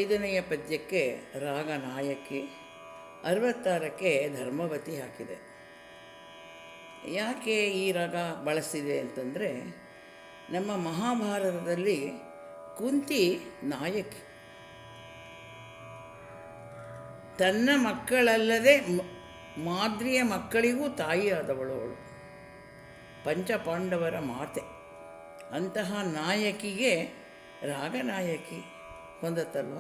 65ನೆಯ ಪದ್ಯಕ್ಕೆ ರಾಗ ನಾಯಕಿ, 66ಕ್ಕೆ ಧರ್ಮವತಿ ಹಾಕಿದೆ. ಯಾಕೆ ಈ ರಾಗ ಬಳಸಿದೆ ಅಂತಂದರೆ, ನಮ್ಮ ಮಹಾಭಾರತದಲ್ಲಿ ಕುಂತಿ ನಾಯಕಿ. ತನ್ನ ಮಕ್ಕಳಲ್ಲದೆ ಮಾದ್ರಿಯ ಮಕ್ಕಳಿಗೂ ತಾಯಿಯಾದವಳು ಅವಳು, ಪಂಚಪಾಂಡವರ ಮಾತೆ. ಅಂತಹ ನಾಯಕಿಗೆ ರಾಗನಾಯಕಿ ಹೊಂದತ್ತಲ್ವ.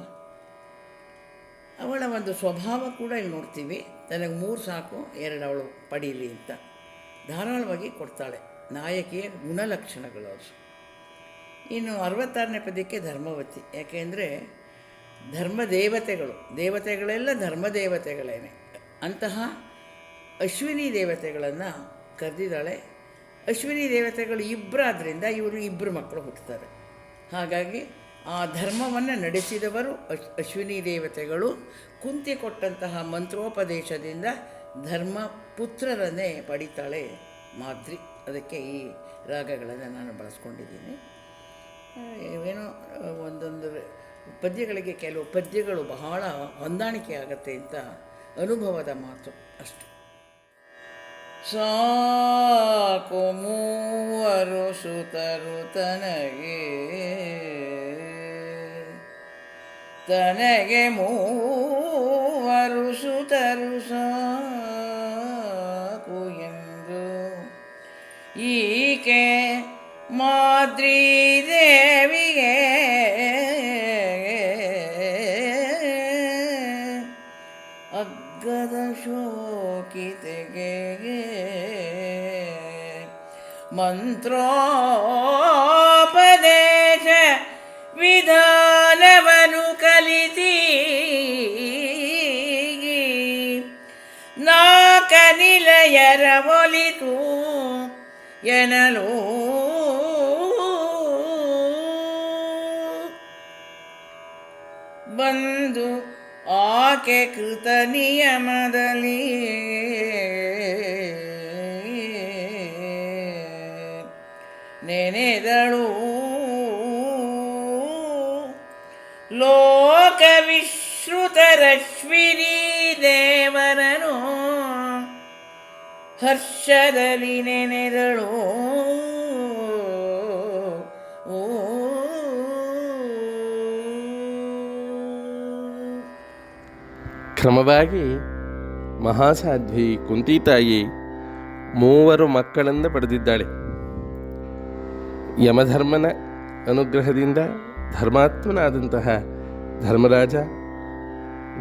ಅವಳ ಒಂದು ಸ್ವಭಾವ ಕೂಡ ಇಲ್ಲಿ ನೋಡ್ತೀವಿ. ನನಗೆ 3 ಸಾಕು, 2 ಅವಳು ಪಡೀಲಿ ಅಂತ ಧಾರಾಳವಾಗಿ ಕೊಡ್ತಾಳೆ. ನಾಯಕಿಯ ಗುಣಲಕ್ಷಣಗಳು ಅದು. ಇನ್ನು 66ನೇ ಪದ್ಯಕ್ಕೆ ಧರ್ಮವತಿ. ಯಾಕೆಂದರೆ ದೇವತೆಗಳೆಲ್ಲ ಧರ್ಮದೇವತೆಗಳೇನೆ. ಅಂತಹ ಅಶ್ವಿನಿ ದೇವತೆಗಳನ್ನು ಕರೆದಿದ್ದಾಳೆ. ಅಶ್ವಿನಿ ದೇವತೆಗಳು ಇಬ್ಬರಾದ್ದರಿಂದ ಇವರು 2 ಮಕ್ಕಳು ಹುಟ್ಟುತ್ತಾರೆ. ಹಾಗಾಗಿ ಆ ಧರ್ಮವನ್ನು ನಡೆಸಿದವರು ಅಶ್ವಿನಿ ದೇವತೆಗಳು. ಕುಂತಿ ಕೊಟ್ಟಂತಹ ಮಂತ್ರೋಪದೇಶದಿಂದ ಧರ್ಮಪುತ್ರರನ್ನೇ ಪಡಿತಾಳೆ ಮಾದ್ರಿ. ಅದಕ್ಕೆ ಈ ರಾಗಗಳನ್ನು ನಾನು ಬಳಸ್ಕೊಂಡಿದ್ದೀನಿ. ಏನೋ ಒಂದೊಂದು ಪದ್ಯಗಳಿಗೆ ಕೆಲವು ಪದ್ಯಗಳು ಬಹಳ ಹೊಂದಾಣಿಕೆ ಆಗುತ್ತೆ ಅಂತ ಅನುಭವದ ಮಾತು ಅಷ್ಟು. ಸಾಕು ಮೂವರು ಸುತರು ತನಗೆ ಮೂವರು ಸುತರು ಸಾಕು ಎಂದು ಈಕೆ ಮಾದ್ರಿ ದೇವಿಗೆ ಅಗ್ಗದ ಶೋಕಿತೆಗೆ ಮಂತ್ರೋಪದೇಶ ವಿಧಾನವನ್ನು ಕಲಿಸಿ ನಾಕನಿಲಯರ ಒಲಿತು ಎನಲು ಬಂದು ಆಕೆ ಕೃತ ನಿಯಮದಲ್ಲಿ ನೆನೆದಳು. ಲೋಕ ವಿಶ್ರುತರಶ್ವಿನಿ ದೇವರನು ಹರ್ಷದಲ್ಲಿ ನೆನೆದಳು. ಕ್ರಮವಾಗಿ ಮಹಾಸಾಧ್ವಿ ಕುಂತಿತಾಯಿ 3 ಮಕ್ಕಳನ್ನು ಪಡೆದಿದ್ದಾಳೆ. ಯಮಧರ್ಮನ ಅನುಗ್ರಹದಿಂದ ಧರ್ಮಾತ್ಮನಾದಂತಹ ಧರ್ಮರಾಜ,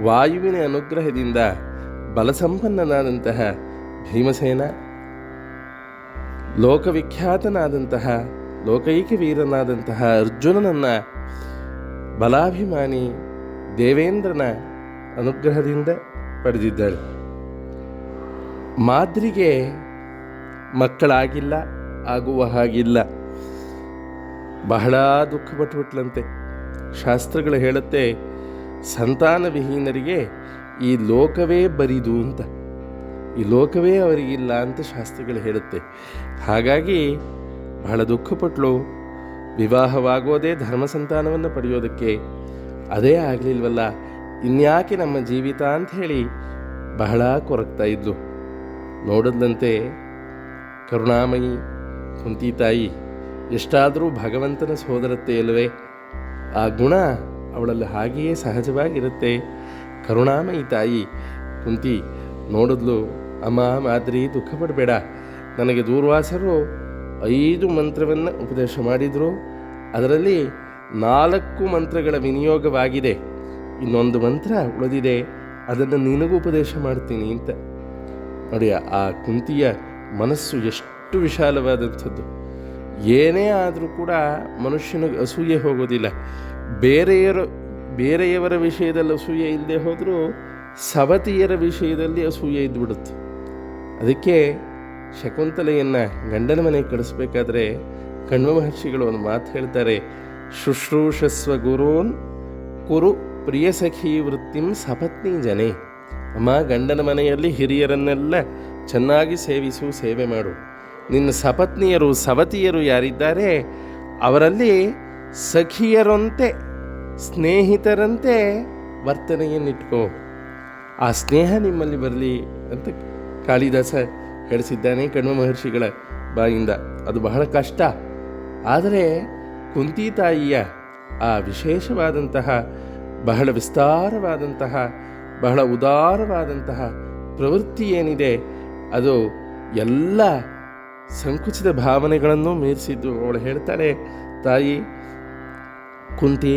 ವಾಯುವಿನ ಅನುಗ್ರಹದಿಂದ ಬಲಸಂಪನ್ನನಾದಂತಹ ಭೀಮಸೇನ, ಲೋಕವಿಖ್ಯಾತನಾದಂತಹ ಲೋಕೈಕ ವೀರನಾದಂತಹ ಅರ್ಜುನನನ್ನು ಬಲಾಭಿಮಾನಿ ದೇವೇಂದ್ರನ ಅನುಗ್ರಹದಿಂದ ಪಡೆದಿದ್ದಾಳೆ. ಮಾದ್ರಿಗೆ ಮಕ್ಕಳಾಗಿಲ್ಲ, ಆಗುವ ಹಾಗಿಲ್ಲ. ಬಹಳ ದುಃಖಪಟ್ಟುಬಿಟ್ಲಂತೆ. ಶಾಸ್ತ್ರಗಳು ಹೇಳುತ್ತೆ, ಸಂತಾನವಿಹೀನರಿಗೆ ಈ ಲೋಕವೇ ಬರಿದು ಅಂತ, ಈ ಲೋಕವೇ ಅವರಿಗಿಲ್ಲ ಅಂತ ಶಾಸ್ತ್ರಗಳು ಹೇಳುತ್ತೆ. ಹಾಗಾಗಿ ಬಹಳ ದುಃಖಪಟ್ಟಳು. ವಿವಾಹವಾಗೋದೇ ಧರ್ಮ ಸಂತಾನವನ್ನು ಪಡೆಯೋದಕ್ಕೆ. ಅದೇ ಆಗಲಿಲ್ವಲ್ಲ, ಇನ್ಯಾಕೆ ನಮ್ಮ ಜೀವಿತ ಅಂತ ಹೇಳಿ ಬಹಳ ಕೊರಗ್ತಾ ಇದ್ಲು. ನೋಡಿದಂತೆ ಕರುಣಾಮಯಿ ಕುಂತಿತಾಯಿ ಎಷ್ಟಾದರೂ ಭಗವಂತನ ಸೋದರತ್ತೆ ಅಲ್ಲವೇ? ಆ ಗುಣ ಅವಳಲ್ಲಿ ಹಾಗೆಯೇ ಸಹಜವಾಗಿರುತ್ತೆ. ಕರುಣಾಮಯಿ ತಾಯಿ ಕುಂತಿ ನೋಡಿದ್ಲು. ಅಮ್ಮ ಮಾದ್ರಿ, ದುಃಖ ಪಡಬೇಡ. ನನಗೆ ದೂರ್ವಾಸರು 5 ಮಂತ್ರವನ್ನು ಉಪದೇಶ ಮಾಡಿದರು. ಅದರಲ್ಲಿ 4 ಮಂತ್ರಗಳ ವಿನಿಯೋಗವಾಗಿದೆ. ಇನ್ನೊಂದು ಮಂತ್ರ ಉಳಿದಿದೆ, ಅದನ್ನು ನಿನಗೂ ಉಪದೇಶ ಮಾಡ್ತೀನಿ ಅಂತ. ನೋಡಿ, ಆ ಕುಂತಿಯ ಮನಸ್ಸು ಎಷ್ಟು ವಿಶಾಲವಾದಂಥದ್ದು. ಏನೇ ಆದರೂ ಕೂಡ ಮನುಷ್ಯನಿಗೆ ಅಸೂಯೆ ಹೋಗೋದಿಲ್ಲ. ಬೇರೆಯವರ ವಿಷಯದಲ್ಲಿ ಅಸೂಯೆ ಇಲ್ಲದೆ ಹೋದರೂ ಸವತಿಯರ ವಿಷಯದಲ್ಲಿ ಅಸೂಯೆ ಇದ್ದುಬಿಡುತ್ತೆ. ಅದಕ್ಕೆ ಶಕುಂತಲೆಯನ್ನು ಗಂಡನ ಮನೆಗೆ ಕಳಿಸ್ಬೇಕಾದ್ರೆ ಕಣ್ವ ಮಹರ್ಷಿಗಳು ಒಂದು ಮಾತು ಹೇಳ್ತಾರೆ, ಶುಶ್ರೂಷಸ್ವ ಗುರೂನ್ ಕುರು ಪ್ರಿಯ ಸಖಿ ವೃತ್ತಿಂ ಸಪತ್ನಿ ಜನೇ. ಅಮ್ಮ, ಗಂಡನ ಮನೆಯಲ್ಲಿ ಹಿರಿಯರನ್ನೆಲ್ಲ ಚೆನ್ನಾಗಿ ಸೇವಿಸು, ಸೇವೆ ಮಾಡು. ನಿನ್ನ ಸಪತ್ನಿಯರು ಸವತಿಯರು ಯಾರಿದ್ದಾರೆ ಅವರಲ್ಲಿ ಸಖಿಯರಂತೆ ಸ್ನೇಹಿತರಂತೆ ವರ್ತನೆಯನ್ನಿಟ್ಕೋ, ಆ ಸ್ನೇಹ ನಿಮ್ಮಲ್ಲಿ ಬರಲಿ ಅಂತ ಕಾಳಿದಾಸ ಹೇಳಿಸಿದ್ದಾನೆ ಕಣ್ವ ಮಹರ್ಷಿಗಳ ಬಾಯಿಂದ. ಅದು ಬಹಳ ಕಷ್ಟ. ಆದರೆ ಕುಂತಿ ತಾಯಿಯ ಆ ವಿಶೇಷವಾದಂತಹ, ಬಹಳ ವಿಸ್ತಾರವಾದಂತಹ, ಬಹಳ ಉದಾರವಾದಂತಹ ಪ್ರವೃತ್ತಿ ಏನಿದೆ, ಅದು ಎಲ್ಲ ಸಂಕುಚಿತ ಭಾವನೆಗಳನ್ನು ಮೀರಿಸಿದ್ದು. ಅವಳು ಹೇಳ್ತಾಳೆ, ತಾಯಿ ಕುಂತಿ,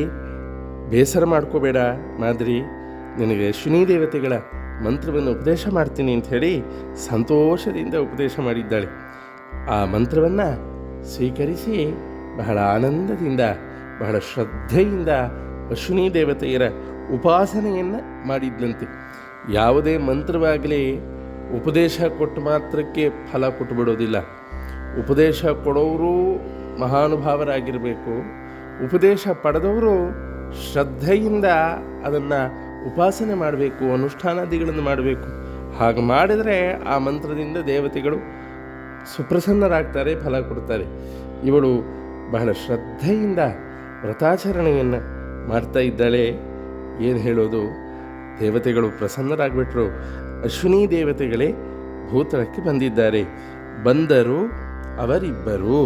ಬೇಸರ ಮಾಡ್ಕೋಬೇಡ ಮಾದ್ರಿ, ನಿನಗೆ ಅಶ್ವಿನಿ ದೇವತೆಗಳ ಮಂತ್ರವನ್ನು ಉಪದೇಶ ಮಾಡ್ತೀನಿ ಅಂತ ಹೇಳಿ ಸಂತೋಷದಿಂದ ಉಪದೇಶ ಮಾಡಿದ್ದಾಳೆ. ಆ ಮಂತ್ರವನ್ನು ಸ್ವೀಕರಿಸಿ ಬಹಳ ಆನಂದದಿಂದ, ಬಹಳ ಶ್ರದ್ಧೆಯಿಂದ ಅಶ್ವಿನಿ ದೇವತೆಯರ ಉಪಾಸನೆಯನ್ನು ಮಾಡಿದ್ದಂತೆ. ಯಾವುದೇ ಮಂತ್ರವಾಗಲಿ ಉಪದೇಶ ಕೊಟ್ಟು ಮಾತ್ರಕ್ಕೆ ಫಲ ಕೊಟ್ಟು ಬಿಡೋದಿಲ್ಲ. ಉಪದೇಶ ಕೊಡೋರು ಮಹಾನುಭಾವರಾಗಿರಬೇಕು, ಉಪದೇಶ ಪಡೆದವರು ಶ್ರದ್ಧೆಯಿಂದ ಅದನ್ನು ಉಪಾಸನೆ ಮಾಡಬೇಕು, ಅನುಷ್ಠಾನಾದಿಗಳನ್ನು ಮಾಡಬೇಕು. ಹಾಗೆ ಮಾಡಿದರೆ ಆ ಮಂತ್ರದಿಂದ ದೇವತೆಗಳು ಸುಪ್ರಸನ್ನರಾಗ್ತಾರೆ, ಫಲ ಕೊಡ್ತಾರೆ. ಇವಳು ಬಹಳ ಶ್ರದ್ಧೆಯಿಂದ ವ್ರತಾಚರಣೆಯನ್ನು ಮಾಡ್ತಾ ಇದ್ದಾಳೆ. ಏನು ಹೇಳೋದು, ದೇವತೆಗಳು ಪ್ರಸನ್ನರಾಗ್ಬಿಟ್ರು. ಅಶ್ವಿನಿ ದೇವತೆಗಳೇ ಭೂತಳಕ್ಕೆ ಬಂದಿದ್ದಾರೆ. ಬಂದರು ಅವರಿಬ್ಬರು,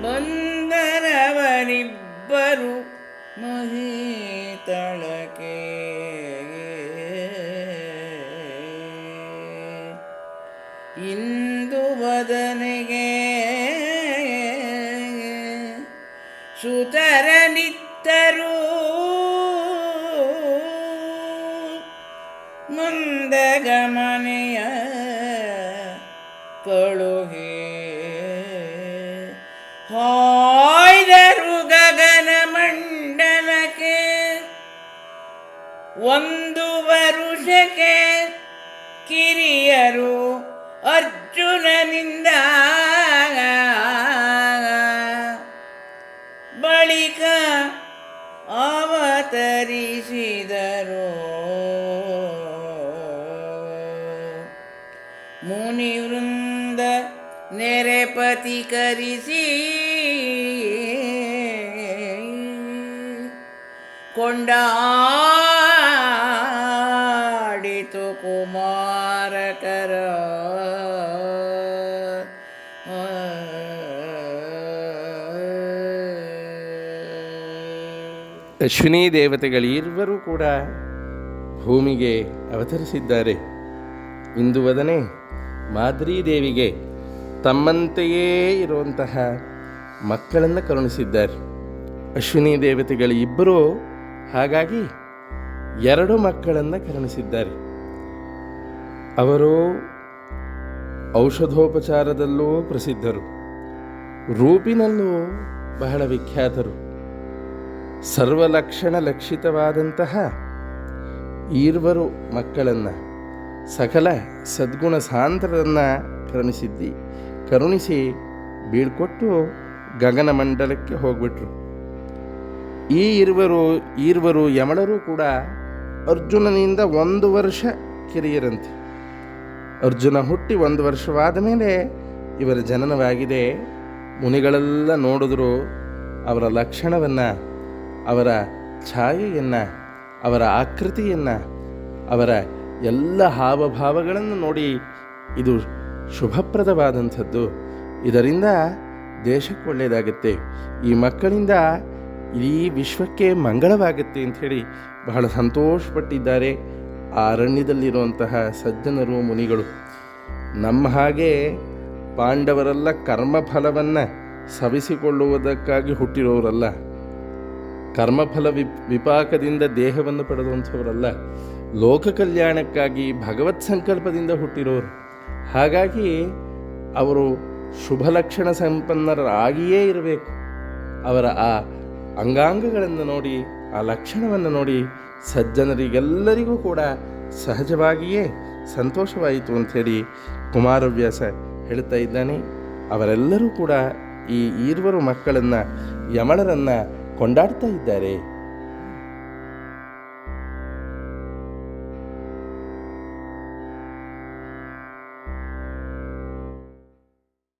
ಬಂದರವರಿಬ್ಬರು ಮಹೀತಳಕ್ಕೆ. ಇಂದು ವದನೆಗೆ ಸುತರನಿತ್ತರು ಮಂದಗಮನೆಯ ಕಳುಹಿ ಹಾಯ್ದರು ಗಗನ ಮಂಡಲಕ್ಕೆ. ಒಂದು ವರುಷಕ್ಕೆ ಕಿರಿಯರು ಅರ್ಜುನನಿಂದ ಬಳಿಕ ಅವತರಿಸಿದರು. ಮುನಿವೃಂದ ನೆರೆಪತಿ ಕರಿಸಿ ಕೊಂಡಾಡಿತು ಕುಮಾರಕರ. ಅಶ್ವಿನಿ ದೇವತೆಗಳಿರುವರು ಕೂಡ ಭೂಮಿಗೆ ಅವತರಿಸಿದ್ದಾರೆ. ಇಂದು ವದನೆ ಮಾದ್ರಿ ದೇವಿಗೆ ತಮ್ಮಂತೆಯೇ ಇರುವಂತಹ ಮಕ್ಕಳನ್ನು ಕರುಣಿಸಿದ್ದಾರೆ. ಅಶ್ವಿನಿ ದೇವತೆಗಳು ಇಬ್ಬರು ಹಾಗಾಗಿ 2 ಮಕ್ಕಳನ್ನು ಕರುಣಿಸಿದ್ದಾರೆ. ಅವರು ಔಷಧೋಪಚಾರದಲ್ಲೂ ಪ್ರಸಿದ್ಧರು, ರೂಪಿನಲ್ಲೂ ಬಹಳ ವಿಖ್ಯಾತರು. ಸರ್ವಲಕ್ಷಣ ಲಕ್ಷಿತವಾದಂತಹ ಈರ್ವರು ಮಕ್ಕಳನ್ನು, ಸಕಲ ಸದ್ಗುಣ ಸಾಂದ್ರರನ್ನು ಕರುಣಿಸಿ ಬೀಳ್ಕೊಟ್ಟು ಗಗನಮಂಡಲಕ್ಕೆ ಹೋಗ್ಬಿಟ್ರು. ಈ ಈರ್ವರು ಯಮಳರು ಕೂಡ ಅರ್ಜುನನಿಂದ 1 ವರ್ಷ ಕಿರಿಯರಂತೆ. ಅರ್ಜುನ ಹುಟ್ಟಿ 1 ವರ್ಷವಾದ ಮೇಲೆ ಇವರ ಜನನವಾಗಿದೆ. ಮುನಿಗಳೆಲ್ಲ ನೋಡಿದ್ರು ಅವರ ಲಕ್ಷಣವನ್ನು, ಅವರ ಛಾಯೆಯನ್ನು, ಅವರ ಆಕೃತಿಯನ್ನು, ಅವರ ಎಲ್ಲ ಹಾವಭಾವಗಳನ್ನು ನೋಡಿ ಇದು ಶುಭಪ್ರದವಾದಂಥದ್ದು, ಇದರಿಂದ ದೇಶಕ್ಕೆ ಒಳ್ಳೆಯದಾಗುತ್ತೆ, ಈ ಮಕ್ಕಳಿಂದ ಇಡೀ ವಿಶ್ವಕ್ಕೆ ಮಂಗಳವಾಗುತ್ತೆ ಅಂಥೇಳಿ ಬಹಳ ಸಂತೋಷಪಟ್ಟಿದ್ದಾರೆ ಆ ಅರಣ್ಯದಲ್ಲಿರುವಂತಹ ಸಜ್ಜನರು, ಮುನಿಗಳು. ನಮ್ಮ ಹಾಗೆ ಪಾಂಡವರೆಲ್ಲ ಕರ್ಮಫಲವನ್ನು ಸವಿಸಿಕೊಳ್ಳುವುದಕ್ಕಾಗಿ ಹುಟ್ಟಿರೋರಲ್ಲ, ಕರ್ಮಫಲ ವಿಪಾಕದಿಂದ ದೇಹವನ್ನು ಪಡೆದುವಂಥವರಲ್ಲ, ಲೋಕ ಕಲ್ಯಾಣಕ್ಕಾಗಿ ಭಗವತ್ ಸಂಕಲ್ಪದಿಂದ ಹುಟ್ಟಿರೋರು. ಹಾಗಾಗಿ ಅವರು ಶುಭ ಲಕ್ಷಣ ಸಂಪನ್ನರಾಗಿಯೇ ಇರಬೇಕು. ಅವರ ಆ ಅಂಗಾಂಗಗಳನ್ನು ನೋಡಿ, ಆ ಲಕ್ಷಣವನ್ನು ನೋಡಿ ಸಜ್ಜನರಿಗೆಲ್ಲರಿಗೂ ಕೂಡ ಸಹಜವಾಗಿಯೇ ಸಂತೋಷವಾಯಿತು ಅಂಥೇಳಿ ಕುಮಾರವ್ಯಾಸ ಹೇಳ್ತಾ ಇದ್ದಾನೆ. ಅವರೆಲ್ಲರೂ ಕೂಡ ಈ ಈರ್ವರು ಮಕ್ಕಳನ್ನು, ಯಮಳರನ್ನು ಕೊಂಡಾಡ್ತಾ ಇದ್ದಾರೆ.